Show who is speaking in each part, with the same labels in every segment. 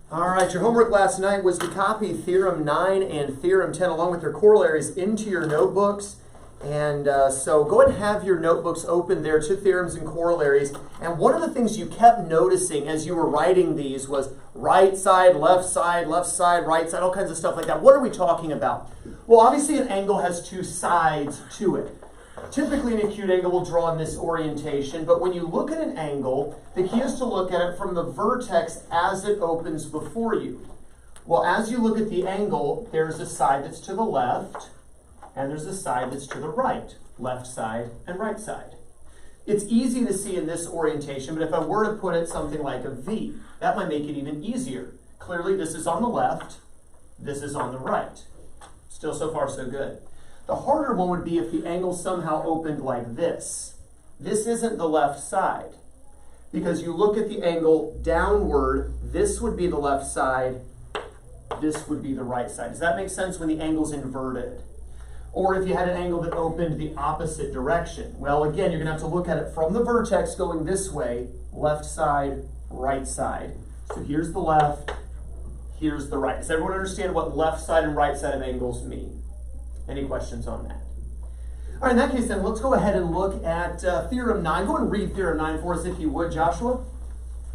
Speaker 1: All right, your homework last night was to copy Theorem 9 and Theorem 10 along with their corollaries into your notebooks. And so go ahead and have your notebooks open there to theorems and corollaries. And one of the things you kept noticing as you were writing these was right side, right side, all kinds of stuff like that. What are we talking about? Well, obviously an angle has two sides to it. Typically an acute angle will draw in this orientation, but when you look at an angle, the key is to look at it from the vertex as it opens before you. Well, as you look at the angle, there's a side that's to the left, and there's a side that's to the right, left side and right side. It's easy to see in this orientation, but if I were to put it something like a V, that might make it even easier. Clearly, this is on the left, this is on the right. Still so far so good. The harder one would be if the angle somehow opened like this. This isn't the left side. Because you look at the angle downward, this would be the left side, this would be the right side. Does that make sense when the angle's inverted? Or if you had an angle that opened the opposite direction. Well, again, you're going to have to look at it from the vertex going this way, left side, right side. So here's the left, here's the right. Does everyone understand what left side and right side of angles mean? Any questions on that? All right, in that case then, let's go ahead and look at Theorem 9. Go and read Theorem 9 for us if you would, Joshua.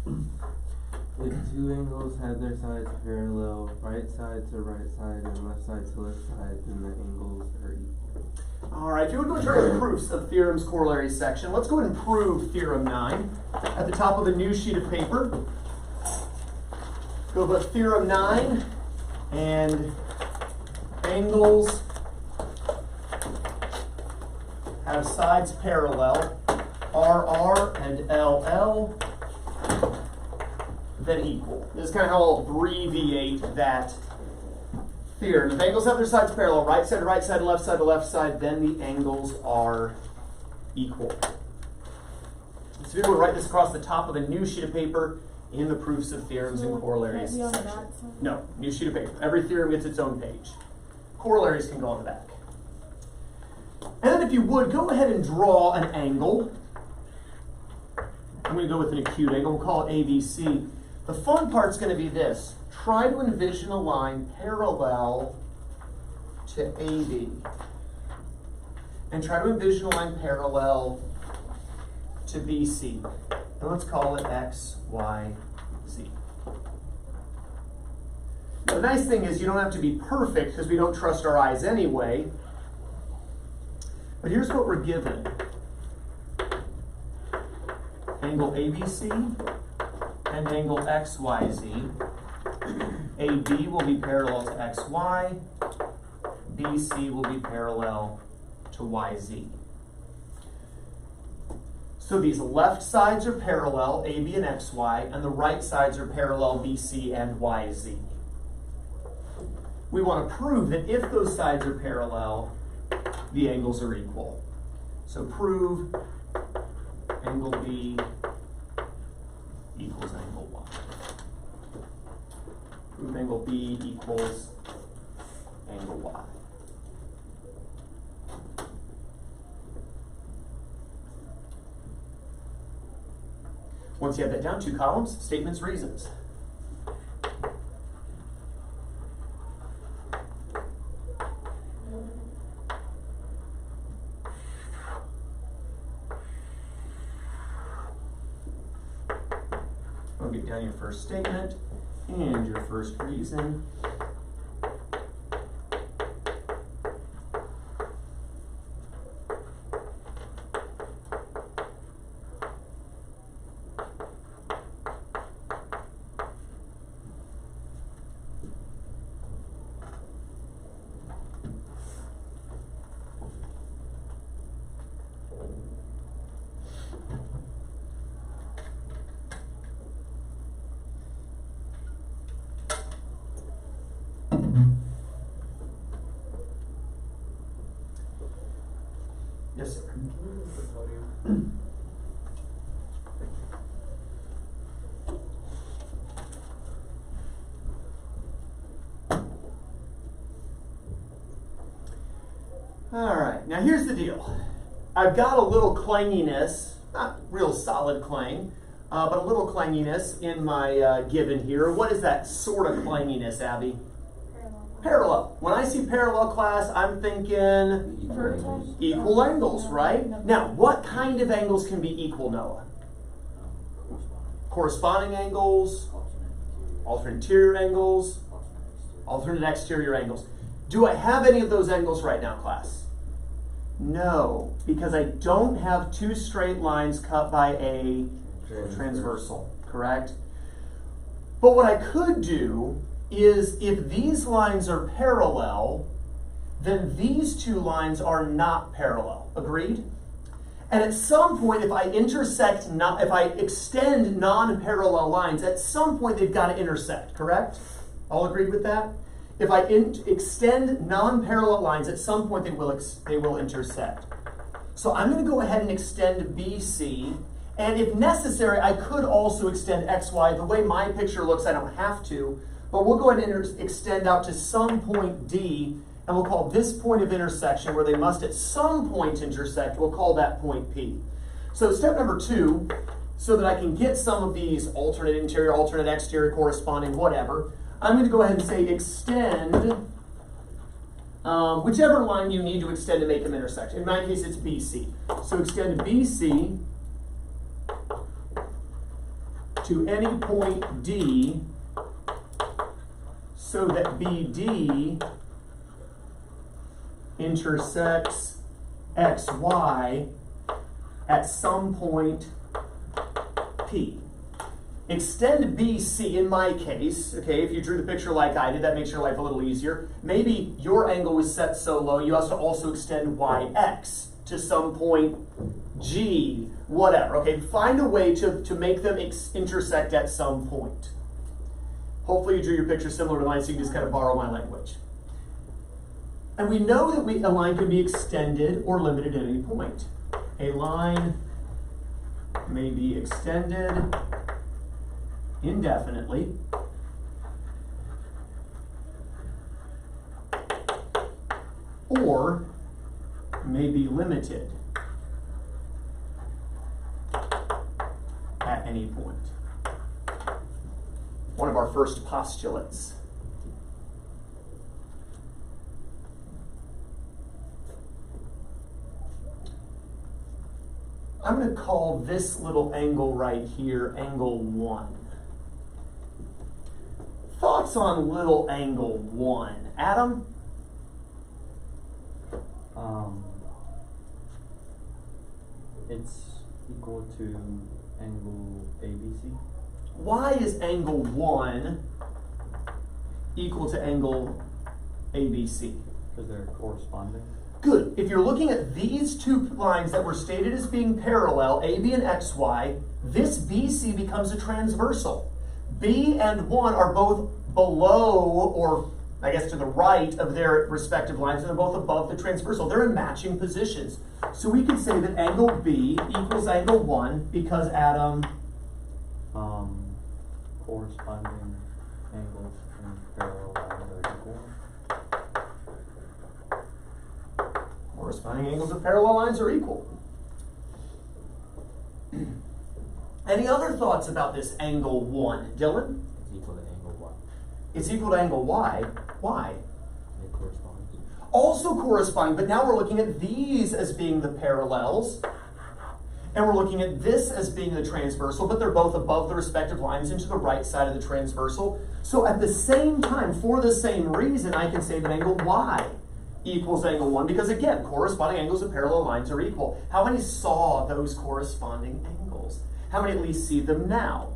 Speaker 2: If two angles have their sides parallel, right side to right side and left side to left side, then the angles are equal.
Speaker 1: All right, if you would go and turn to the proofs of Theorem's corollary section, let's go ahead and prove Theorem 9 at the top of a new sheet of paper. Go with Theorem 9 and angles have sides parallel, RR and LL, then equal. This is kind of how I'll abbreviate that theorem. If angles have their sides parallel, right side to right side, left side to left side, then the angles are equal. So we will write this across the top of a new sheet of paper in the proofs of theorems and corollaries section. No, new sheet of paper. Every theorem gets its own page. Corollaries can go on the back. And then if you would, go ahead and draw an angle. I'm going to go with an acute angle. We'll call it ABC. The fun part's going to be this. Try to envision a line parallel to AB. And try to envision a line parallel to BC. And let's call it X, Y, Z. Now, the nice thing is you don't have to be perfect because we don't trust our eyes anyway. But here's what we're given. Angle ABC and angle XYZ. AB will be parallel to XY. BC will be parallel to YZ. So these left sides are parallel, AB and XY, and the right sides are parallel, BC and YZ. We want to prove that if those sides are parallel, the angles are equal. So prove angle B equals angle Y. Prove angle B equals angle Y. Once you have that down, two columns, statements, reasons. I'll get down your first statement and your first reason. Yes, sir. All right, now here's the deal. I've got a little clanginess, not real solid clang, but a little clanginess in my given here. What is that sort of clanginess, Abby? Parallel. When I see parallel, class, I'm thinking equal angles, right? Now, what kind of angles can be equal, Noah? Corresponding angles, alternate interior angles, alternate exterior angles. Do I have any of those angles right now, class? No, because I don't have two straight lines cut by a transversal, correct? But what I could do is, if these lines are parallel, then these two lines are not parallel. Agreed? And at some point, if I extend non-parallel lines, at some point they've got to intersect, correct? All agreed with that? If I extend non-parallel lines, at some point they will intersect. So I'm going to go ahead and extend BC, and if necessary, I could also extend XY. The way my picture looks, I don't have to, but we'll go ahead and extend out to some point D, and we'll call this point of intersection, where they must at some point intersect, we'll call that point P. So step number 2, so that I can get some of these alternate interior, alternate exterior, corresponding, whatever, I'm going to go ahead and say extend whichever line you need to extend to make them intersect. In my case, it's BC. So extend BC to any point D so that BD intersects XY at some point P. Extend BC in my case, okay, if you drew the picture like I did, that makes your life a little easier. Maybe your angle was set so low, you have to also extend YX to some point G, whatever, okay? Find a way to make them intersect at some point. Hopefully you drew your picture similar to mine, so you can just kind of borrow my language. And we know that a line can be extended or limited at any point. A line may be extended indefinitely or may be limited at any point. One of our first postulates. I'm going to call this little angle right here angle 1. Thoughts on little angle 1? Adam?
Speaker 3: It's equal to angle ABC.
Speaker 1: Why is angle 1 equal to angle ABC?
Speaker 3: Because they're corresponding.
Speaker 1: Good. If you're looking at these two lines that were stated as being parallel, AB and XY, this BC becomes a transversal. B and 1 are both below, or I guess to the right of their respective lines, and they're both above the transversal. They're in matching positions. So we could say that angle B equals angle 1 because, Adam?
Speaker 3: Corresponding angles and parallel lines are equal.
Speaker 1: Corresponding angles of parallel lines are equal. Any other thoughts about this angle 1? Dylan?
Speaker 4: It's equal to angle Y.
Speaker 1: It's equal to angle Y. Why?
Speaker 4: It corresponds.
Speaker 1: Also corresponding, but now we're looking at these as being the parallels, and we're looking at this as being the transversal, but they're both above the respective lines and to the right side of the transversal. So at the same time, for the same reason, I can say that angle Y equals angle 1, because again, corresponding angles of parallel lines are equal. How many saw those corresponding angles? How many at least see them now?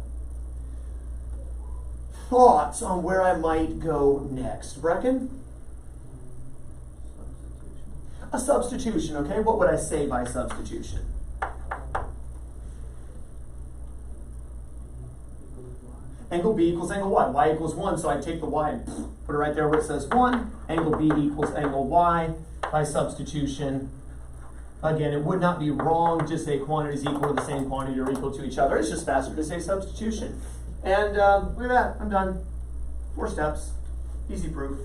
Speaker 1: Thoughts on where I might go next? Brecken?
Speaker 4: Substitution.
Speaker 1: A substitution, okay? What would I say by substitution? Angle B equals angle Y. Y equals 1, so I take the Y and put it right there where it says 1. Angle B equals angle Y by substitution. Again, it would not be wrong to say quantities equal to the same quantity or equal to each other. It's just faster to say substitution. And look at that, I'm done. 4 steps, easy proof.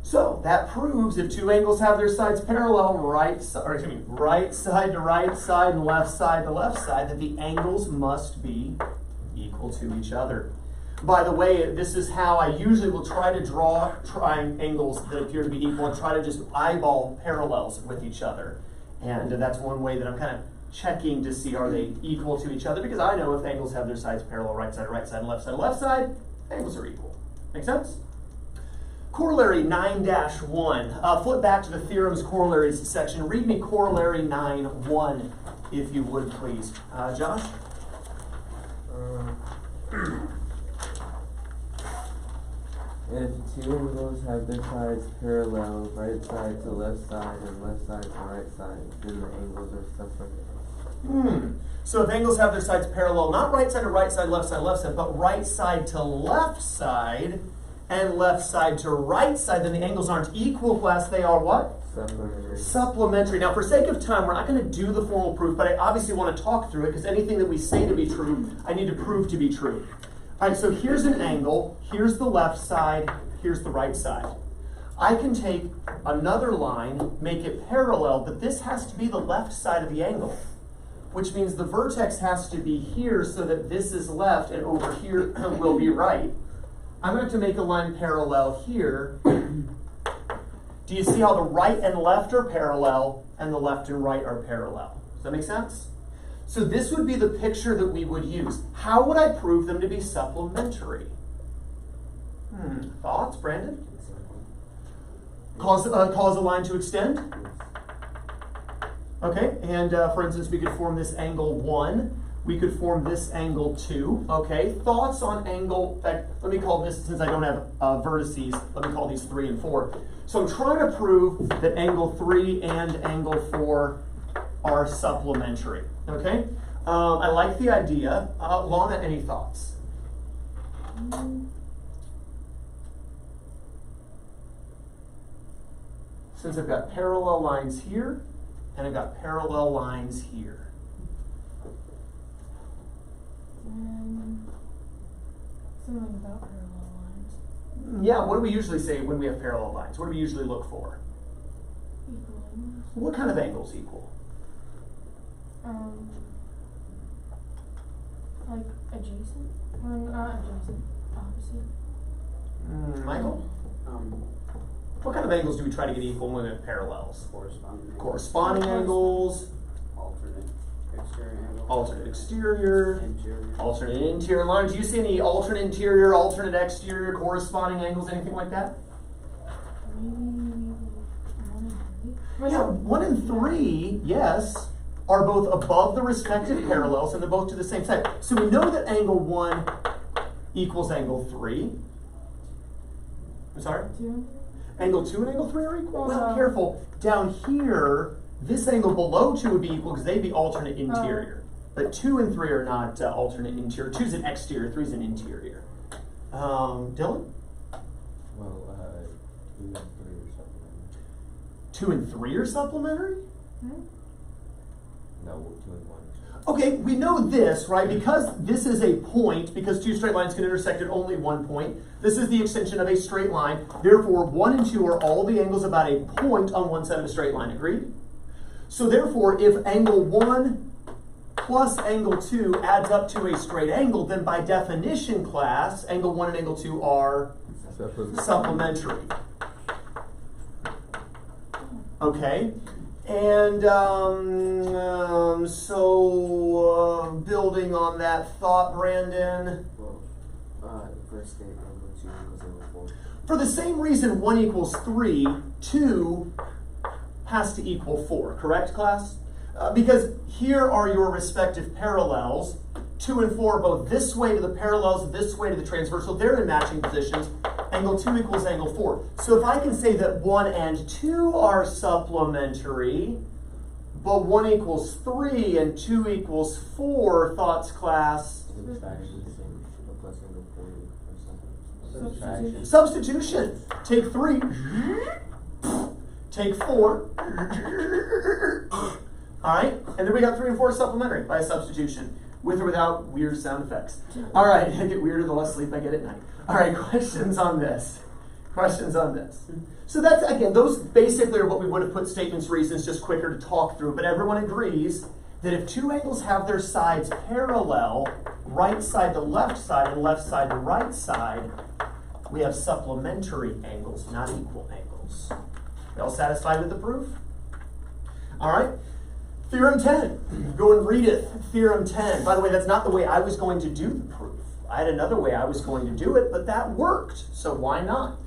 Speaker 1: So that proves if two angles have their sides parallel, right side to right side and left side to left side, that the angles must be equal to each other. By the way, this is how I usually will try to draw triangles that appear to be equal and try to just eyeball parallels with each other. And that's one way that I'm kind of checking to see are they equal to each other, because I know if angles have their sides parallel, right side to right side and left side to left side, angles are equal. Make sense? Corollary 9-1. Flip back to the theorems corollaries section. Read me corollary 9-1, if you would, please. Josh?
Speaker 2: If two angles have their sides parallel, right side to left side and left side to right side, then the angles are supplementary.
Speaker 1: So if angles have their sides parallel, not right side to right side, left side, but right side to left side and left side to right side, then the angles aren't equal, class. They are what?
Speaker 2: Supplementary.
Speaker 1: Supplementary. Now, for sake of time, we're not going to do the formal proof, but I obviously want to talk through it, because anything that we say to be true, I need to prove to be true. All right, so here's an angle. Here's the left side. Here's the right side. I can take another line, make it parallel, but this has to be the left side of the angle, which means the vertex has to be here so that this is left and over here will be right. I'm going to have to make a line parallel here. Do you see how the right and left are parallel and the left and right are parallel? Does that make sense? So this would be the picture that we would use. How would I prove them to be supplementary? Thoughts, Brandon? Cause a line to extend? Okay, and for instance, we could form this angle 1. We could form this angle 2. Okay, thoughts on angle, let me call this, since I don't have vertices, let me call these 3 and 4. So I'm trying to prove that angle 3 and angle 4 are supplementary. Okay, I like the idea. Lana, any thoughts? Since I've got parallel lines here, and I've got parallel lines here.
Speaker 5: Something about parallel lines.
Speaker 1: Yeah, what do we usually say when we have parallel lines? What do we usually look for?
Speaker 5: Equal angles.
Speaker 1: What kind of angles equal?
Speaker 5: Like adjacent? Not adjacent. Opposite.
Speaker 1: Michael? What kind of angles do we try to get equal when we have parallels? Corresponding angles.
Speaker 6: Alternate exterior angle.
Speaker 1: Alternate exterior.
Speaker 6: Interior.
Speaker 1: Alternate interior. Lana, do you see any alternate interior, alternate exterior, corresponding angles, anything like that?
Speaker 5: Maybe 1 and 3.
Speaker 1: Yeah, 1 and 3, yes, are both above the respective parallels and they're both to the same side. So we know that angle 1 equals angle 3. I'm sorry?
Speaker 5: 2.
Speaker 1: Angle 2 and angle 3 are equal? Well, careful. Down here, this angle below 2 would be equal because they'd be alternate interior. But 2 and 3 are not alternate interior. 2 is an exterior, 3 is an interior. Dylan?
Speaker 4: Well, 2 and 3 are supplementary.
Speaker 1: 2 and 3 are supplementary?
Speaker 4: No, 2 and 1.
Speaker 1: Okay, we know this, right? Because this is a point, because two straight lines can intersect at only one point, this is the extension of a straight line. Therefore, 1 and 2 are all the angles about a point on one side of a straight line. Agreed? So therefore, if angle 1 plus angle 2 adds up to a straight angle, then by definition, class, angle 1 and angle 2 are supplementary. Okay? And so building on that thought, Brandon.
Speaker 6: Well, first state angle 2 equals angle 4.
Speaker 1: For the same reason 1 equals 3, 2 has to equal 4, correct, class? Because here are your respective parallels. 2 and 4 are both this way to the parallels, this way to the transversal. They're in matching positions. Angle 2 equals angle 4. So if I can say that 1 and 2 are supplementary, but 1 equals 3 and 2 equals 4, thoughts, class?
Speaker 6: Subtraction. Plus angle 4 equals
Speaker 5: Substitution.
Speaker 1: Substitution. Take 3. Take 4. All right, and then we got 3 and 4 supplementary by substitution, with or without weird sound effects. All right, I get weirder the less sleep I get at night. All right, questions on this? Questions on this? So that's, again, those basically are what we would have put statements, reasons, just quicker to talk through. But everyone agrees that if two angles have their sides parallel, right side to left side and left side to right side, we have supplementary angles, not equal angles. You all satisfied with the proof? All right. Theorem 10. Go and read it. Theorem 10. By the way, that's not the way I was going to do the proof. I had another way I was going to do it, but that worked. So why not?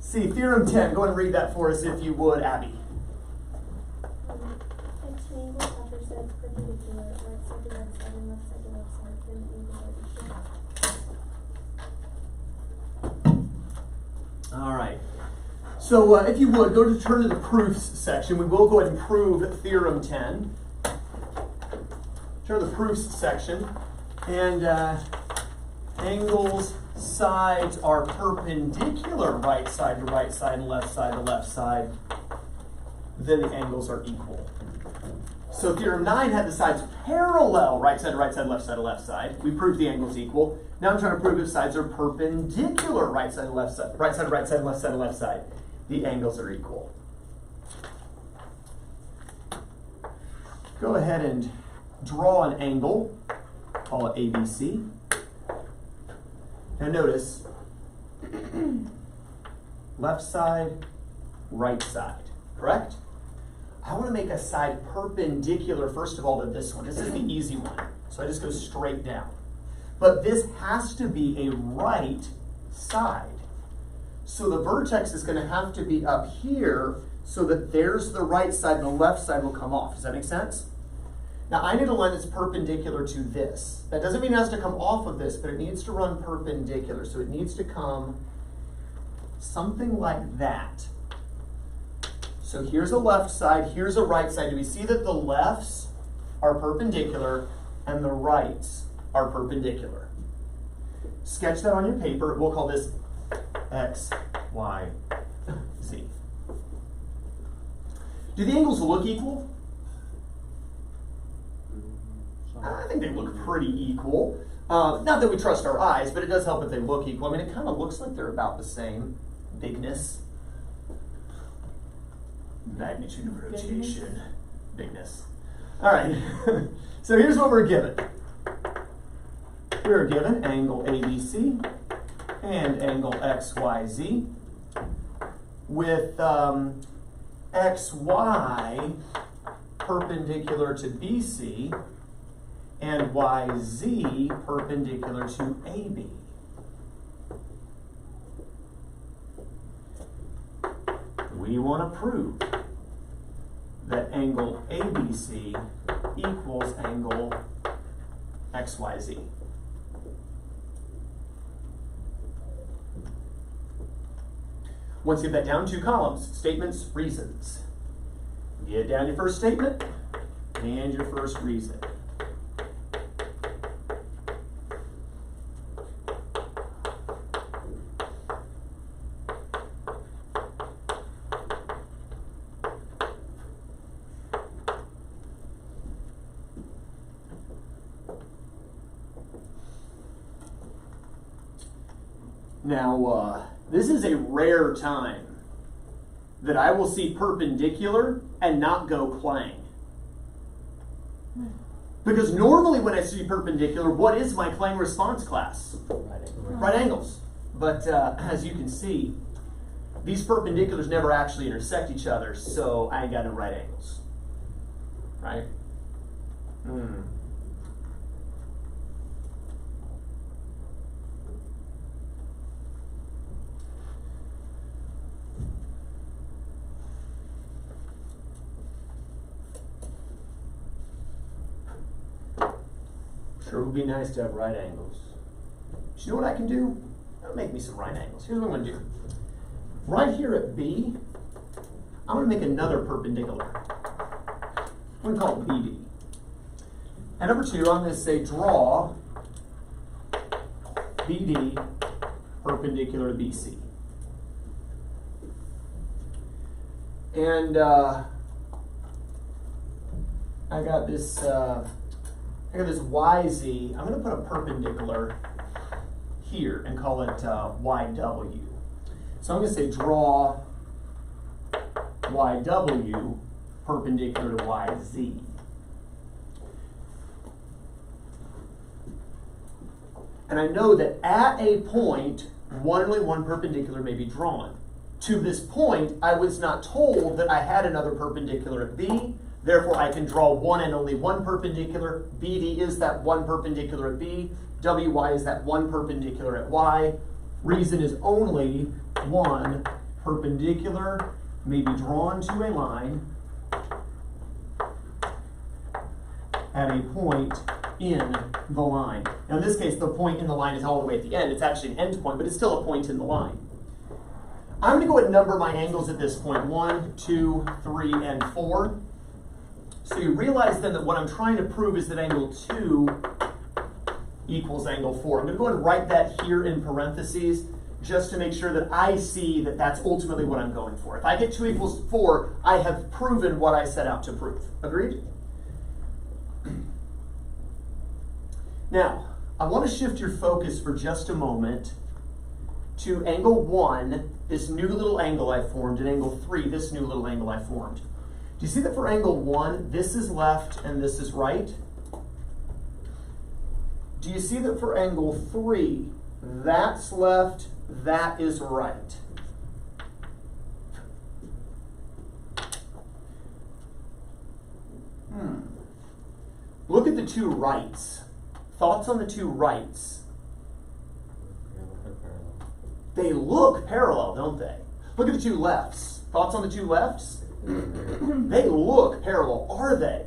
Speaker 1: See, Theorem 10. Go and read that for us if you would, Abby.
Speaker 7: If two angles have their sides perpendicular, right side to right side and left side to left side, then the angles are equal.
Speaker 1: All right. So if you would, turn to the proofs section. We will go ahead and prove Theorem 10. Turn to the proofs section. And angles, sides are perpendicular, right side to right side and left side to left side. Then the angles are equal. So Theorem 9 had the sides parallel, right side to right side, left side to left side. We proved the angles equal. Now I'm trying to prove if sides are perpendicular, right side to left side, right side to right side, left side to left side. The angles are equal. Go ahead and draw an angle. Call it ABC. Now notice, left side, right side, correct? I want to make a side perpendicular, first of all, to this one. This is the easy one. So I just go straight down. But this has to be a right side. So the vertex is going to have to be up here so that there's the right side and the left side will come off. Does that make sense? Now I need a line that's perpendicular to this. That doesn't mean it has to come off of this, but it needs to run perpendicular. So it needs to come something like that. So here's a left side, here's a right side. Do we see that the lefts are perpendicular and the rights are perpendicular? Sketch that on your paper. We'll call this X, Y, Z. Do the angles look equal? I think they look pretty equal. Not that we trust our eyes, but it does help if they look equal. I mean, it kind of looks like they're about the same bigness. Magnitude of rotation. Bigness. All right. So here's what we're given. We're given angle ABC and angle XYZ with XY perpendicular to BC and YZ perpendicular to AB. We want to prove that angle ABC equals angle XYZ. Once you get that down, 2 columns, statements, reasons. Get down your first statement and your first reason. Now, this is a rare time that I will see perpendicular and not go clang. Because normally when I see perpendicular, what is my clang response class? Right angles. But as you can see, these perpendiculars never actually intersect each other, so I ain't got no right angles. Right? Sure would be nice to have right angles. But you know what I can do? That'll make me some right angles. Here's what I'm going to do. Right here at B, I'm going to make another perpendicular. I'm going to call it BD. And number 2, I'm going to say draw BD perpendicular to BC. And I got this YZ. I'm going to put a perpendicular here and call it YW. So I'm going to say draw YW perpendicular to YZ. And I know that at a point, one and only one perpendicular may be drawn. To this point, I was not told that I had another perpendicular at B. Therefore, I can draw one and only one perpendicular. BD is that one perpendicular at B. WY is that one perpendicular at Y. Reason is only one perpendicular may be drawn to a line at a point in the line. Now in this case, the point in the line is all the way at the end. It's actually an end point, but it's still a point in the line. I'm going to go ahead and number my angles at this point. 1, 2, 3, and 4. So you realize then that what I'm trying to prove is that angle 2 equals angle 4. I'm going to go ahead and write that here in parentheses just to make sure that I see that that's ultimately what I'm going for. If I get 2 equals 4, I have proven what I set out to prove. Agreed? Now, I want to shift your focus for just a moment to angle 1, this new little angle I formed, and angle 3, this new little angle I formed. Do you see that for angle 1, this is left and this is right? Do you see that for angle 3, that's left, that is right? Look at the two rights. Thoughts on the two rights? They look parallel, don't they? Look at the two lefts. Thoughts on the two lefts? They look parallel, are they?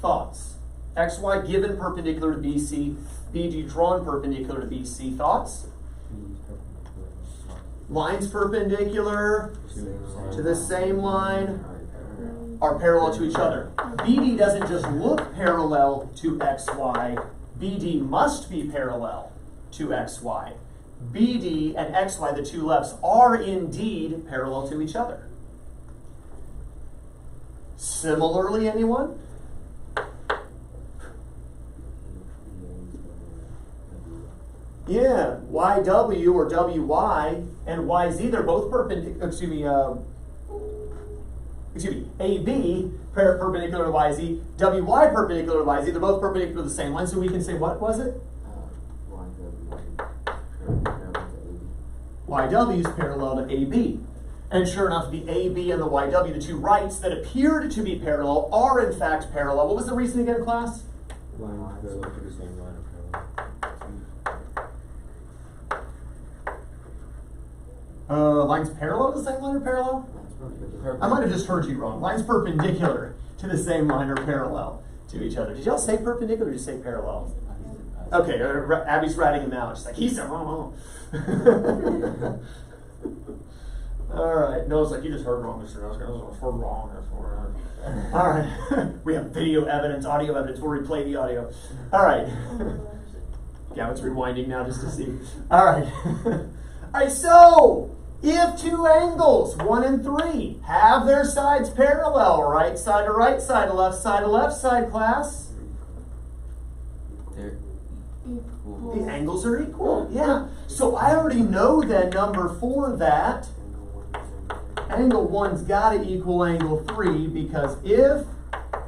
Speaker 1: Thoughts? XY given perpendicular to BC, BD drawn perpendicular to BC. Thoughts? Lines perpendicular to the same line are parallel to each other. BD doesn't just look parallel to XY, BD must be parallel to XY. BD and XY, the two lefts, are indeed parallel to each other. Similarly, anyone? Yeah, YW or WY and YZ, they're both perpendicular, AB perpendicular to YZ, WY perpendicular to YZ, they're both perpendicular to the same line, so we can say, what was it? YW is parallel to AB. And sure enough, the AB and the YW, the two rights that appeared to be parallel, are in fact parallel. What was the reason again, class?
Speaker 4: Lines parallel to the same line are parallel.
Speaker 1: Lines parallel to the same line or parallel? I might have just heard you wrong. Lines perpendicular to the same line are parallel to each other. Did y'all say perpendicular or did you say parallel? Okay, Abby's ratting him out. She's like, he said wrong. All right. Noah's like, you just heard wrong, Mr. Oscar. I was heard wrong. All right. We have video evidence, audio evidence. We'll replay the audio. All right. Gavin's rewinding now just to see. All right. All right, so if two angles, 1 and 3, have their sides parallel, right side to right side, left side to left side, class,
Speaker 2: They're equal.
Speaker 1: the angles are equal. Yeah. So I already know then, number 4, that angle 1's got to equal angle 3, because if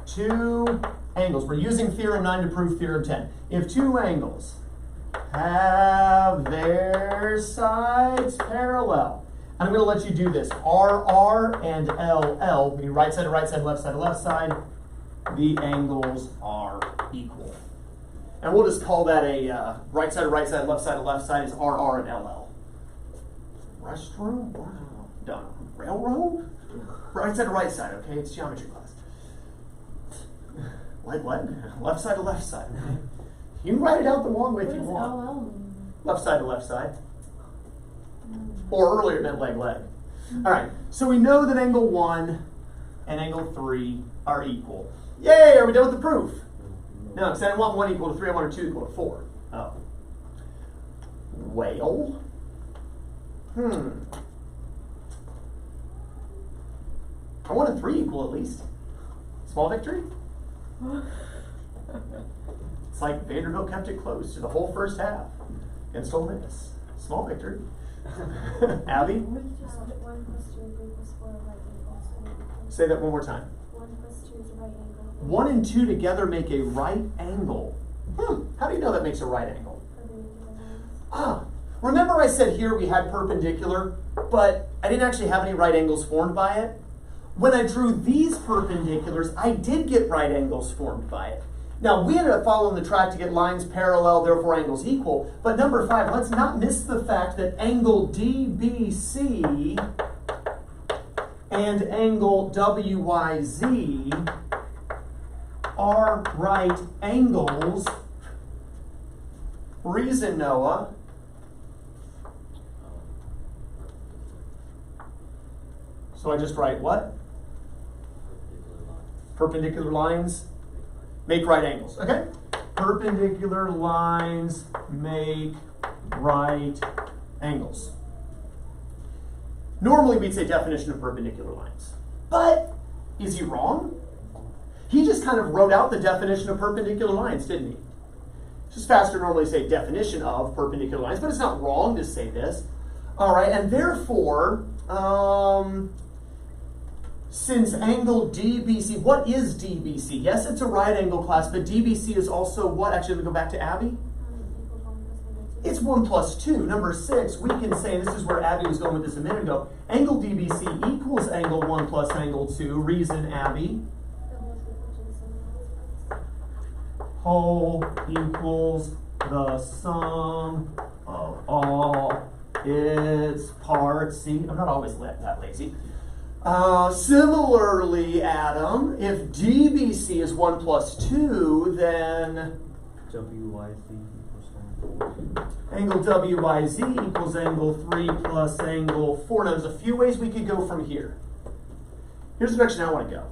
Speaker 1: two angles, we're using Theorem 9 to prove Theorem 10. If two angles have their sides parallel, I'm going to let you do this. RR and LL, meaning right side to right side, left side to left side, the angles are equal. And we'll just call that a right side to right side, left side to left side is RR and LL. Restroom? Wow. Done. Railroad? Right side to right side, okay? It's geometry class. Leg. Left side to left side, okay? You can write it out the long way if you want.
Speaker 5: What does LL mean?
Speaker 1: Left side to left side. Or earlier it meant leg. All right, so we know that angle 1 and angle 3 are equal. Yay, are we done with the proof? No, because I didn't want 1 equal to 3, I wanted 2 equal to 4. Oh. Well. Are 1 and 3 equal at least? Small victory? It's like Vanderbilt kept it close to the whole first half against Ole Miss. Small victory. Abby?
Speaker 7: 1 plus 2 equals 4 right angles.
Speaker 1: Say that one more time.
Speaker 7: 1 plus 2 is a right angle.
Speaker 1: 1 and 2 together make a right angle. How do you know that makes a right angle?
Speaker 7: Perpendicular lines.
Speaker 1: Ah, remember I said here we had perpendicular, but I didn't actually have any right angles formed by it? When I drew these perpendiculars, I did get right angles formed by it. Now, we ended up following the track to get lines parallel, therefore angles equal. But number 5, let's not miss the fact that angle DBC and angle WYZ are right angles. Reason, Noah. So I just write what? Perpendicular lines make right angles. Okay? Perpendicular lines make right angles. Normally we'd say definition of perpendicular lines. But is he wrong? He just kind of wrote out the definition of perpendicular lines, didn't he? It's just faster to normally say definition of perpendicular lines, but it's not wrong to say this. All right, and therefore, since angle DBC, what is DBC? Yes, it's a right angle class, but DBC is also what? Actually, let me go back to Abby.
Speaker 7: Equals 1 plus angle 2.
Speaker 1: It's 1 plus 2. Number 6, we can say, and this is where Abby was going with this a minute ago, angle DBC equals angle 1 plus angle 2. Reason, Abby. Whole equals the sum of all its parts. See, I'm not always that lazy. Similarly, Adam, if DBC is 1 plus 2, then
Speaker 3: WYZ equals
Speaker 1: angle WYZ equals angle 3 plus angle 4. Now, there's a few ways we could go from here. Here's the direction I want to go.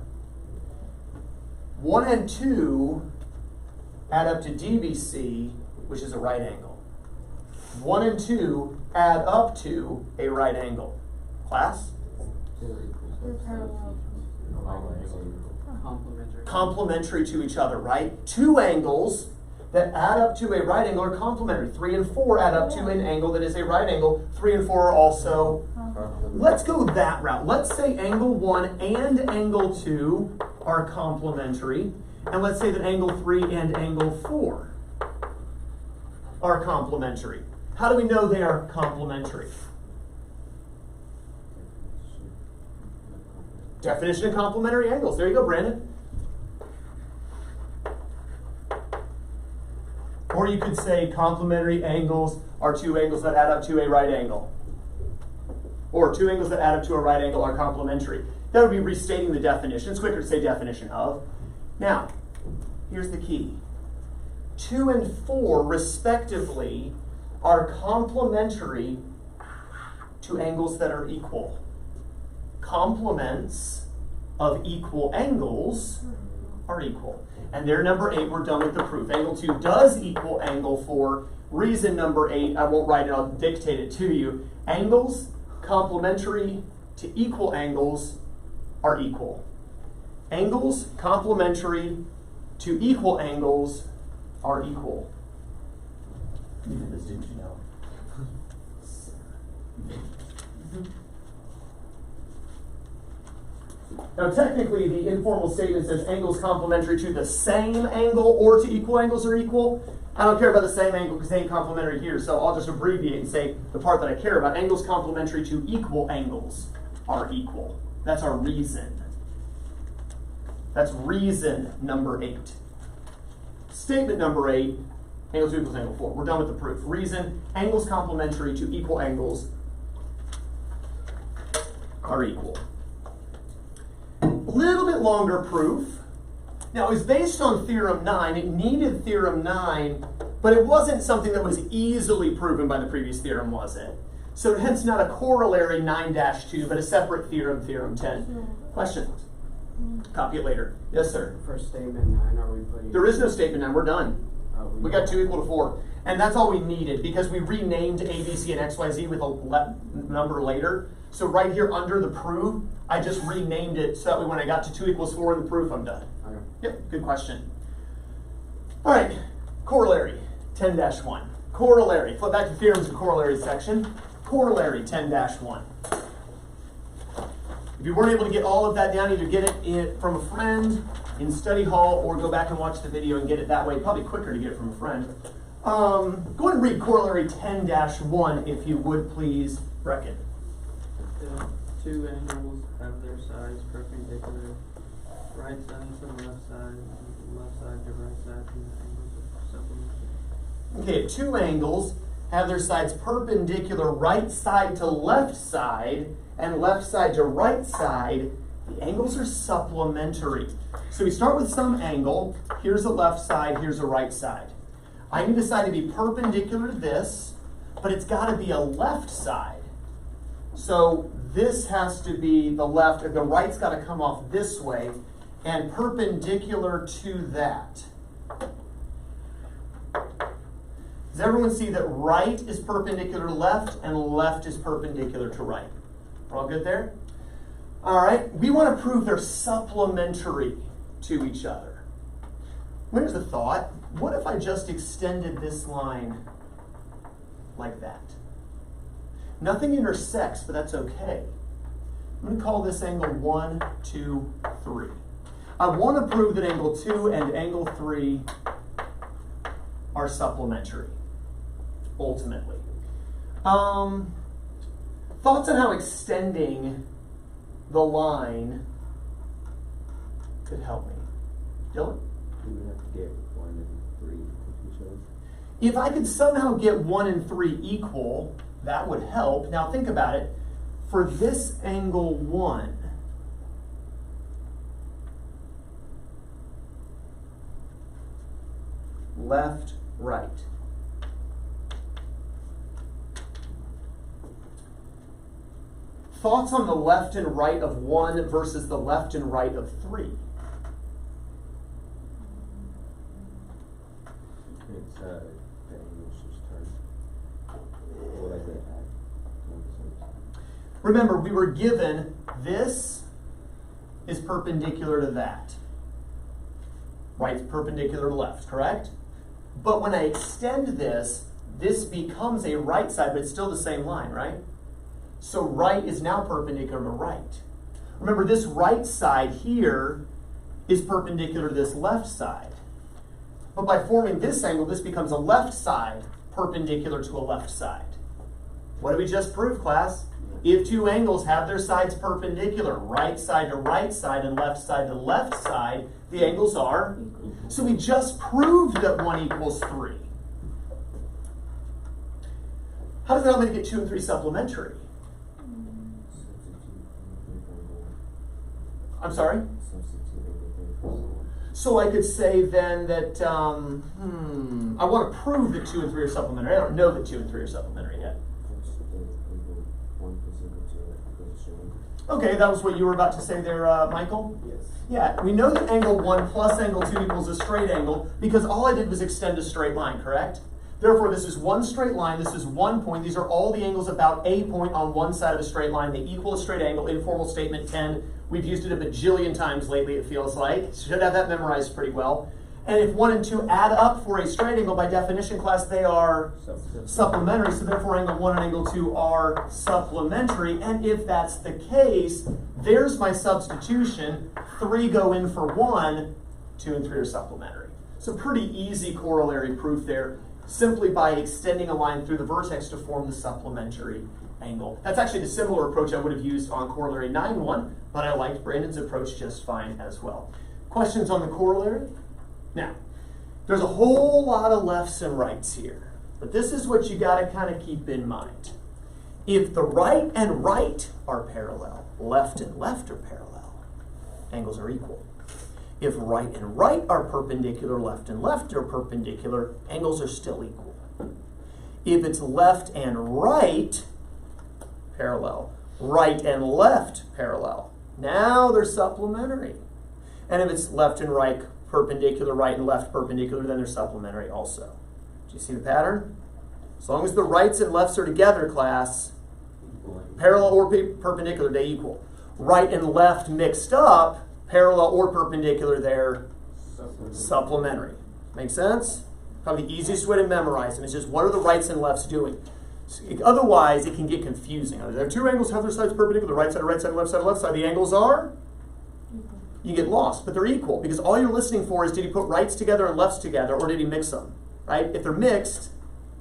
Speaker 1: 1 and 2 add up to DBC, which is a right angle. 1 and 2 add up to a right angle. Class?
Speaker 5: They're parallel.
Speaker 6: Complementary.
Speaker 1: Complementary to each other, right? 2 angles that add up to a right angle are complementary. 3 and 4 add up to an angle that is a right angle. 3 and 4 are also. Let's go that route. Let's say angle 1 and angle 2 are complementary. And let's say that angle 3 and angle 4 are complementary. How do we know they are complementary? Definition of complementary angles. There you go, Brandon. Or you could say complementary angles are 2 angles that add up to a right angle. Or 2 angles that add up to a right angle are complementary. That would be restating the definition. It's quicker to say definition of. Now, here's the key. 2 and 4, respectively, are complementary to angles that are equal. Complements of equal angles are equal. And there, number 8, we're done with the proof. Angle 2 does equal angle 4. Reason number 8, I won't write it, I'll dictate it to you. Angles complementary to equal angles are equal. Angles complementary to equal angles are equal. You did this, didn't you know? Now, technically, the informal statement says angles complementary to the same angle or to equal angles are equal. I don't care about the same angle because they ain't complementary here, so I'll just abbreviate and say the part that I care about. Angles complementary to equal angles are equal. That's our reason. That's reason number 8. Statement number 8, angle 2 equals angle 4. We're done with the proof. Reason, angles complementary to equal angles are equal. A little bit longer proof. Now, it was based on Theorem 9. It needed Theorem 9, but it wasn't something that was easily proven by the previous theorem, was it? So hence not a corollary 9-2, but a separate theorem, Theorem 10. Questions? Copy it later. Yes, sir.
Speaker 6: For statement 9, are we putting?
Speaker 1: There is no statement 9. We're done. We got 2 equal to 4. And that's all we needed because we renamed A, B, C, and X, Y, Z with a number later. So right here under the proof, I just renamed it so that way when I got to 2 equals 4 in the proof, I'm done.
Speaker 6: Okay.
Speaker 1: Yep, good question. All right, corollary 10-1. Corollary, flip back to theorems and corollary section. Corollary 10-1. If you weren't able to get all of that down, either get it from a friend in study hall or go back and watch the video and get it that way. Probably quicker to get it from a friend. Go ahead and read corollary 10-1 if you would please, Brecken.
Speaker 3: The two angles have their sides perpendicular, right side to left side to right side, and the angles are supplementary.
Speaker 1: Okay, two angles have their sides perpendicular, right side to left side and left side to right side. The angles are supplementary. So we start with some angle. Here's a left side, here's a right side. I need the side to be perpendicular to this, but it's got to be a left side. So this has to be the left, the right's got to come off this way and perpendicular to that. Does everyone see that right is perpendicular to left and left is perpendicular to right? We're all good there? All right, we want to prove they're supplementary to each other. Here's the thought. What if I just extended this line like that? Nothing intersects, but that's okay. I'm going to call this angle 1, 2, 3. I want to prove that angle 2 and angle 3 are supplementary, ultimately. Thoughts on how extending the line could help me? Dylan?
Speaker 4: We would have to get 1 and 3 with each other.
Speaker 1: If I could somehow get 1 and 3 equal, that would help. Now think about it. For this angle 1, left, right. Thoughts on the left and right of 1 versus the left and right of 3?
Speaker 4: It's the angles just turn. Or like that.
Speaker 1: Remember, we were given this is perpendicular to that. Right's perpendicular to left, correct? But when I extend this, this becomes a right side, but it's still the same line, right? So right is now perpendicular to right. Remember, this right side here is perpendicular to this left side. But by forming this angle, this becomes a left side perpendicular to a left side. What did we just prove, class? If two angles have their sides perpendicular, right side to right side and left side to left side, the angles are. So we just proved that 1 equals 3. How does that help me to get 2 and 3 supplementary? I'm sorry? So I could say then that, I want to prove that 2 and 3 are supplementary. I don't know that 2 and 3 are supplementary yet. Okay, that was what you were about to say there, Michael?
Speaker 6: Yes.
Speaker 1: Yeah, we know that angle 1 plus angle 2 equals a straight angle because all I did was extend a straight line, correct? Therefore, this is one straight line, this is 1 point. These are all the angles about a point on one side of a straight line. They equal a straight angle, informal statement 10. We've used it a bajillion times lately, it feels like. Should have that memorized pretty well. And if 1 and 2 add up for a straight angle, by definition, class, they are supplementary. So therefore, angle 1 and angle 2 are supplementary. And if that's the case, there's my substitution. 3 go in for 1, 2 and 3 are supplementary. So pretty easy corollary proof there, simply by extending a line through the vertex to form the supplementary angle. That's actually the similar approach I would have used on corollary 9-1, but I liked Brandon's approach just fine as well. Questions on the corollary? Now, there's a whole lot of lefts and rights here, but this is what you got to kind of keep in mind. If the right and right are parallel, left and left are parallel, angles are equal. If right and right are perpendicular, left and left are perpendicular, angles are still equal. If it's left and right, parallel, right and left, parallel, now they're supplementary. And if it's left and right, perpendicular, right and left perpendicular, then they're supplementary also. Do you see the pattern? As long as the rights and lefts are together, class, Parallel or perpendicular, they equal. Right and left mixed up, parallel or perpendicular, they're supplementary. Make sense? Probably the easiest way to memorize them is just what are the rights and lefts doing? Otherwise, it can get confusing. There are two angles, have their sides perpendicular, right side, left side, left side. The angles are? You get lost, but they're equal because all you're listening for is did he put rights together and lefts together or did he mix them? Right? If they're mixed,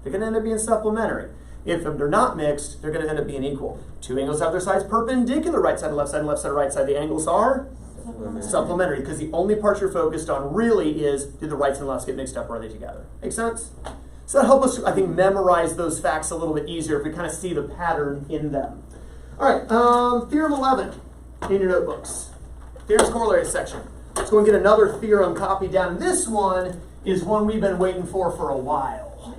Speaker 1: they're going to end up being supplementary. If they're not mixed, they're going to end up being equal. Two angles have their sides perpendicular, right side, left side, right side. The angles are? Supplementary, because the only part you're focused on really is did the rights and lefts get mixed up or are they together? Make sense? So that helps us, I think, memorize those facts a little bit easier if we kind of see the pattern in them. All right, Theorem 11 in your notebooks. Theorem's corollary section. Let's go and get another theorem copied down. This one is one we've been waiting for a while.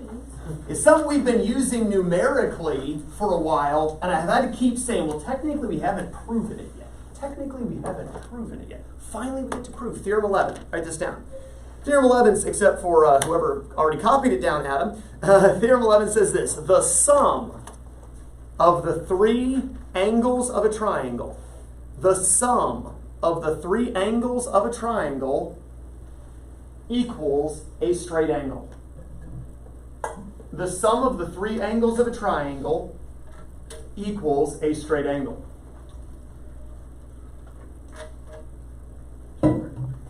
Speaker 1: It's something we've been using numerically for a while, and I've had to keep saying, well, technically we haven't proven it yet. Technically we haven't proven it yet. Finally we get to prove. Theorem 11. Write this down. Theorem 11, except for whoever already copied it down, Adam. Theorem 11 says this: the sum of the three angles of a triangle, the sum of the three angles of a triangle equals a straight angle. The sum of the three angles of a triangle equals a straight angle.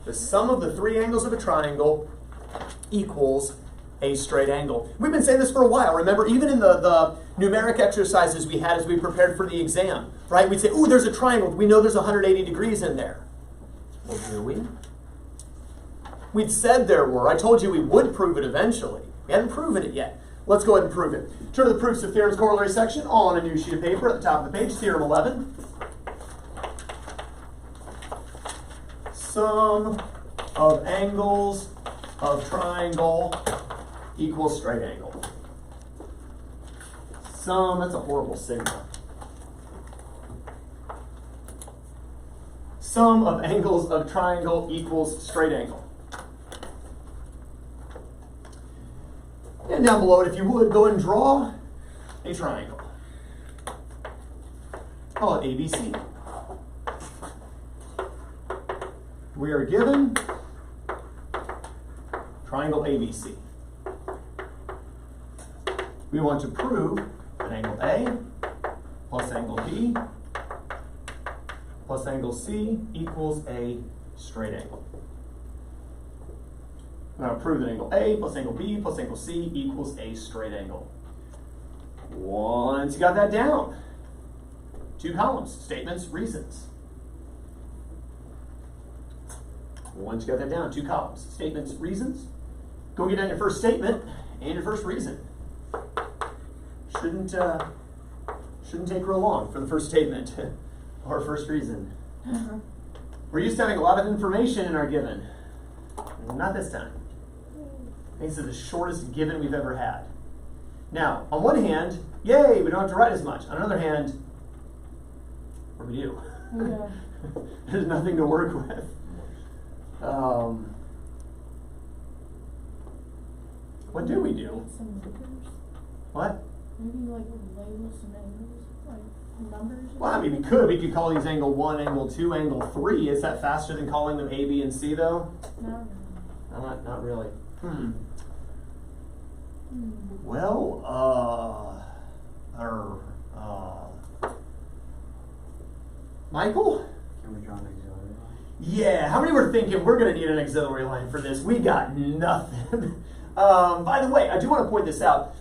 Speaker 1: The sum of the three angles of a triangle equals a straight angle. We've been saying this for a while. Remember, even in the numeric exercises we had as we prepared for the exam, right? We'd say, ooh, there's a triangle. We know there's 180 degrees in there. Well, do we? We'd said there were. I told you we would prove it eventually. We hadn't proven it yet. Let's go ahead and prove it. Turn to the proofs of theorem's corollary section on a new sheet of paper at the top of the page. Theorem 11. Sum of angles of triangle equals straight angle. Sum, that's a horrible signal. Sum of angles of triangle equals straight angle. And down below it, if you would, go and draw a triangle. Call it ABC. We are given triangle ABC. We want to prove that angle A plus angle B plus angle C equals a straight angle. We're going to prove that angle A plus angle B plus angle C equals a straight angle. Once you got that down, two columns, statements, reasons. Once you got that down, two columns, statements, reasons. Go get down your first statement and your first reason. Shouldn't take real long for the first statement or first reason. We're used to having a lot of information in our given. Not this time. This is the shortest given we've ever had. Now, on one hand, yay, we don't have to write as much. On the other hand, what do we do? Yeah. There's nothing to work with. What do we do?
Speaker 5: Some numbers.
Speaker 1: What?
Speaker 5: Maybe like label some angles, like numbers.
Speaker 1: Well, I mean, we could call these angle 1, angle 2, angle 3. Is that faster than calling them A, B, and C, though?
Speaker 5: No.
Speaker 1: Not really. Well, Michael?
Speaker 6: Can we draw an auxiliary line?
Speaker 1: Yeah, how many were thinking we're going to need an auxiliary line for this? We got nothing. By the way, I do want to point this out.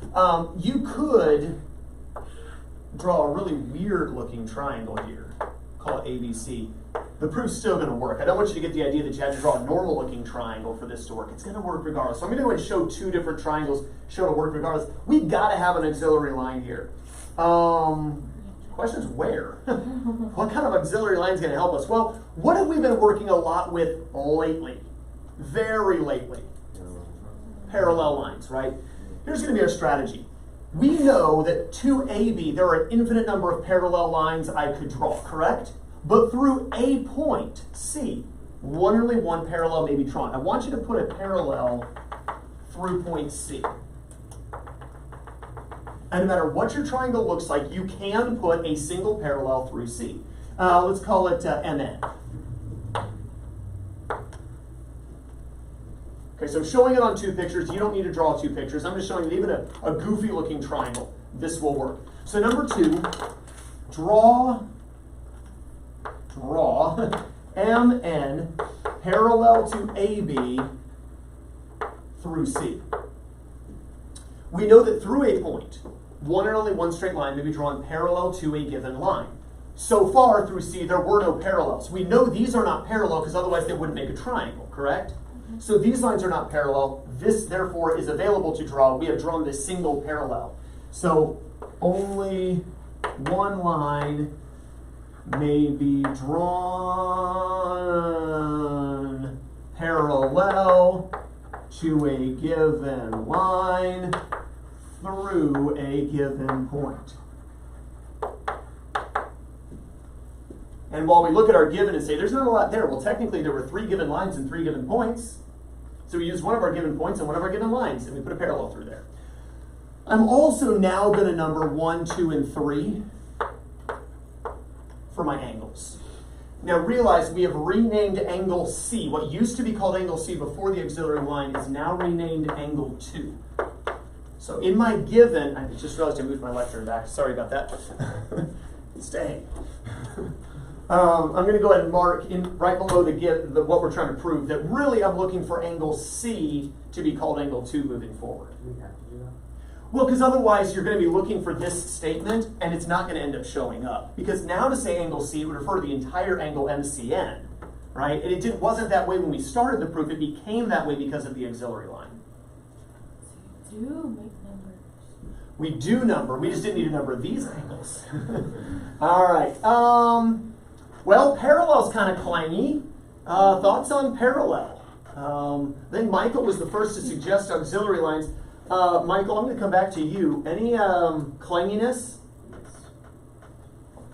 Speaker 1: You could draw a really weird looking triangle here. Call it ABC. The proof's still going to work. I don't want you to get the idea that you have to draw a normal looking triangle for this to work. It's going to work regardless. So I'm going to go and show two different triangles, show to work regardless. We've got to have an auxiliary line here. Question's where? What kind of auxiliary line is going to help us? Well, what have we been working a lot with lately? Very lately. Parallel lines, right? Here's going to be our strategy. We know that to AB, there are an infinite number of parallel lines I could draw, correct? But through a point, C, only one parallel may be drawn. I want you to put a parallel through point C. And no matter what your triangle looks like, you can put a single parallel through C. Let's call it MN. Okay, so showing it on 2 pictures, you don't need to draw 2 pictures. I'm just showing you even a goofy looking triangle. This will work. So number 2, draw MN parallel to AB through C. We know that through a point, one and only one straight line may be drawn parallel to a given line. So far through C, there were no parallels. We know these are not parallel because otherwise they wouldn't make a triangle, correct? So these lines are not parallel. This, therefore, is available to draw. We have drawn this single parallel. So only one line may be drawn parallel to a given line through a given point. And while we look at our given and say, there's not a lot there, well, technically there were 3 given lines and 3 given points. So we use one of our given points and one of our given lines, and we put a parallel through there. I'm also now going to number 1, 2, and 3 for my angles. Now realize we have renamed angle C. What used to be called angle C before the auxiliary line is now renamed angle 2. So in my given, I just realized I moved my lectern back. Sorry about that. Stay. I'm going to go ahead and mark in right below what we're trying to prove that really I'm looking for angle C to be called angle 2 moving forward.
Speaker 6: We have to do that.
Speaker 1: Well, because otherwise you're going to be looking for this statement and it's not going to end up showing up. Because now to say angle C would refer to the entire angle MCN, right? And it wasn't that way when we started the proof. It became that way because of the auxiliary line.
Speaker 5: So you do make numbers.
Speaker 1: We do number. We just didn't need to number these angles. All right. Well, parallel's kind of clangy. Thoughts on parallel? I think Michael was the first to suggest auxiliary lines. Michael, I'm going to come back to you. Any clanginess?
Speaker 6: Yes.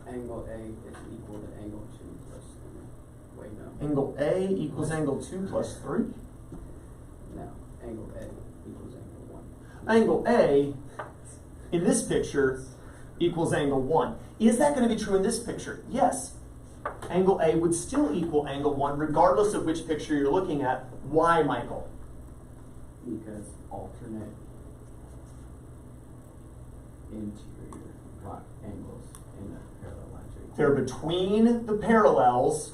Speaker 6: Angle A is equal to angle 2 plus 3. Wait, no.
Speaker 1: Angle A equals angle 2 plus 3?
Speaker 6: No. Angle A equals angle 1.
Speaker 1: Angle A, in this picture, equals angle 1. Is that going to be true in this picture? Yes. Angle A would still equal angle 1 regardless of which picture you're looking at. Why, Michael?
Speaker 6: Because alternate interior angles in the parallel line.
Speaker 1: They're between the parallels,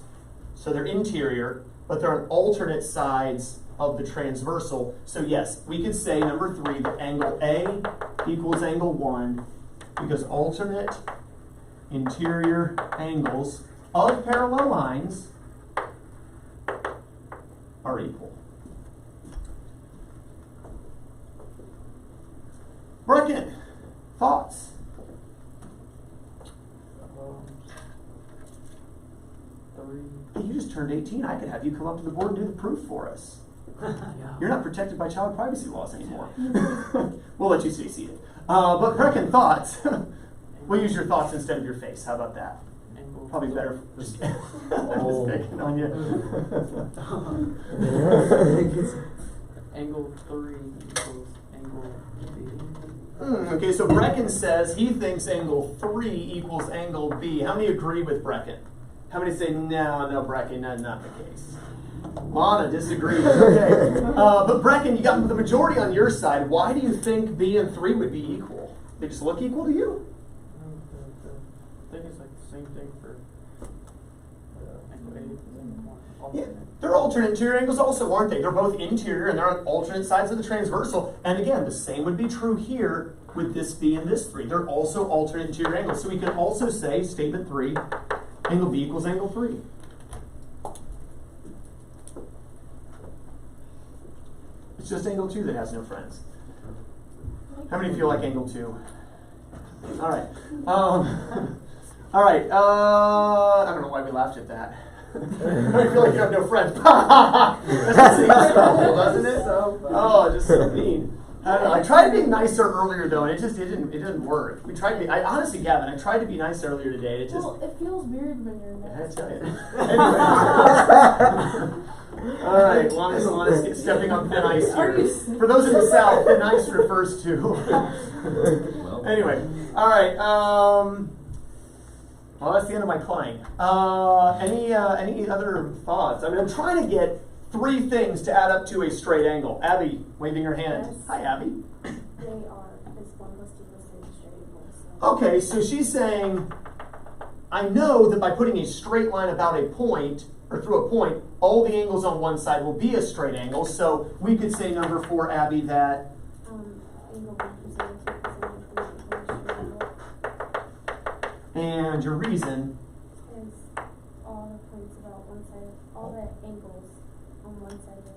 Speaker 1: so they're interior, but they're on alternate sides of the transversal. So yes, we could say, number 3, that angle A equals angle 1 because alternate interior angles of parallel lines are equal. Brecken, thoughts? Hey, you just turned 18. I could have you come up to the board and do the proof for us. You're not protected by child privacy laws anymore. We'll let you stay seated. But Brecken, thoughts? We'll use your thoughts instead of your face. How about that? Probably better. Just picking on you.
Speaker 3: Angle 3 equals angle B.
Speaker 1: Okay, so Brecken says he thinks angle 3 equals angle B. How many agree with Brecken? How many say, no, Brecken, that's not the case? Lana disagrees. Okay. But Brecken, you got the majority on your side. Why do you think B and 3 would be equal? They just look equal to you?
Speaker 3: I think it's like the same thing for angle A equals angle 1.
Speaker 1: Yeah, they're alternate interior angles also, aren't they? They're both interior and they're on alternate sides of the transversal. And again, the same would be true here with this B and this 3. They're also alternate interior angles. So we can also say, statement 3, angle B equals angle 3. It's just angle 2 that has no friends. How many feel like angle 2? All right. All right. I don't know why we laughed at that. I feel like you have no friends. That just seems so, doesn't it? Oh, just so mean. I don't know. I tried being nicer earlier though, and it didn't work. We tried to be. Honestly, Gavin, I tried to be nice earlier today. It just.
Speaker 5: Well, it feels weird when you're
Speaker 1: I
Speaker 5: next.
Speaker 1: tell you. Anyway. All right, Lana's stepping on thin ice here. For those in the South, thin ice refers to.
Speaker 4: Well,
Speaker 1: Anyway, all right. Well, that's the end of my claim. Any other thoughts? I mean, I'm trying to get 3 things to add up to a straight angle. Abby, waving her hand.
Speaker 7: Yes.
Speaker 1: Hi, Abby.
Speaker 7: They are, this one must equal same straight angle, so.
Speaker 1: Okay, so she's saying, I know that by putting a straight line about a point, or through a point, all the angles on one side will be a straight angle. So we could say number 4, Abby, that
Speaker 7: Angle 1 plus angle 2 plus angle 3 equals straight angle.
Speaker 1: and your reason.
Speaker 7: Is all the points about one side, all the angles on one side of,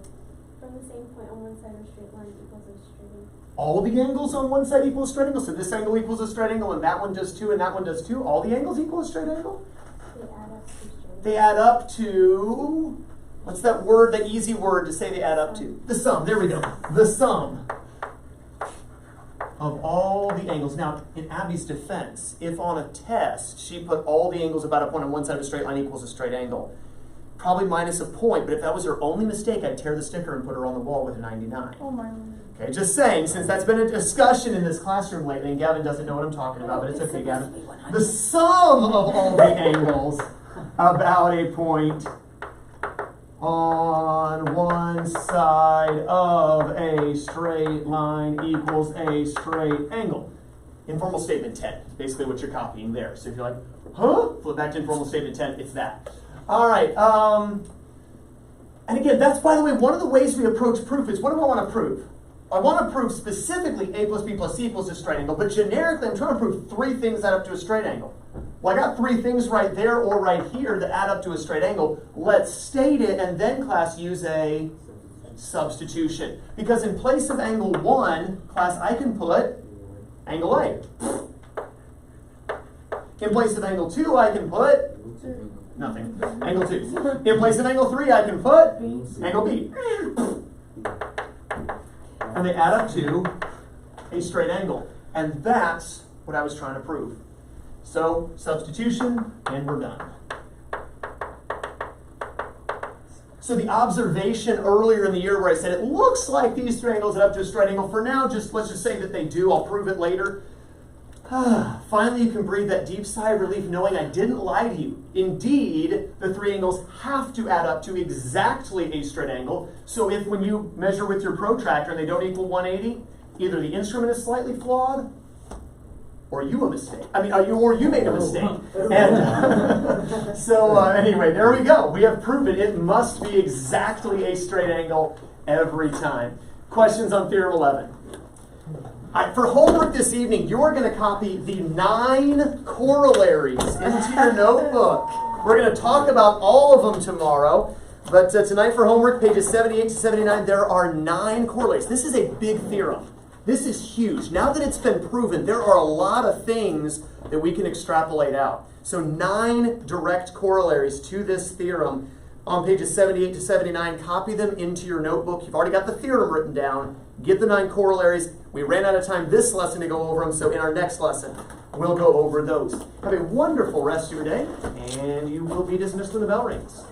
Speaker 7: from the same point on one side of a straight line equals a straight angle.
Speaker 1: All the angles on one side equal a straight angle. So this angle equals a straight angle, and that one does 2, and that one does 2. All the angles equal a straight angle?
Speaker 7: They add up to straight angle.
Speaker 1: They add up to, what's that word, that easy word to say they add up to? The sum. There we go. The sum of all the angles. Now, in Abby's defense, if on a test she put all the angles about a point on one side of a straight line equals a straight angle, probably minus a point, but if that was her only mistake, I'd tear the sticker and put her on the wall with a 99.
Speaker 5: Oh my Lord.
Speaker 1: Okay, just saying, since that's been a discussion in this classroom lately, and Gavin doesn't know what I'm talking about, but it's okay, Gavin. The sum of all the angles about a point on one side of a straight line equals a straight angle. Informal statement 10, basically what you're copying there. So if you're like, huh? Flip back to informal statement 10, it's that. All right, and again, that's, by the way, one of the ways we approach proof is, what do I want to prove? I want to prove specifically a plus b plus c equals a straight angle, but generically I'm trying to prove 3 things that add up to a straight angle. Well, I got 3 things right there or right here that add up to a straight angle. Let's state it, and then, class, use a substitution. Because in place of angle 1, class, I can put angle A. In place of angle 2, I can put nothing. Angle 2. In place of angle 3, I can put angle B. And they add up to a straight angle. And that's what I was trying to prove. So, substitution, and we're done. So the observation earlier in the year where I said it looks like these 3 angles add up to a straight angle, for now, let's just say that they do. I'll prove it later. Finally, you can breathe that deep sigh of relief knowing I didn't lie to you. Indeed, the 3 angles have to add up to exactly a straight angle. So if when you measure with your protractor and they don't equal 180, either the instrument is slightly flawed, or you a mistake. Or you made a mistake. And so anyway, there we go. We have proven it must be exactly a straight angle every time. Questions on Theorem 11? For homework this evening, you're going to copy the 9 corollaries into your notebook. We're going to talk about all of them tomorrow. But tonight for homework, pages 78 to 79, there are 9 corollaries. This is a big theorem. This is huge. Now that it's been proven, there are a lot of things that we can extrapolate out. So 9 direct corollaries to this theorem on pages 78 to 79. Copy them into your notebook. You've already got the theorem written down. Get the 9 corollaries. We ran out of time this lesson to go over them, so in our next lesson, we'll go over those. Have a wonderful rest of your day, and you will be dismissed when the bell rings.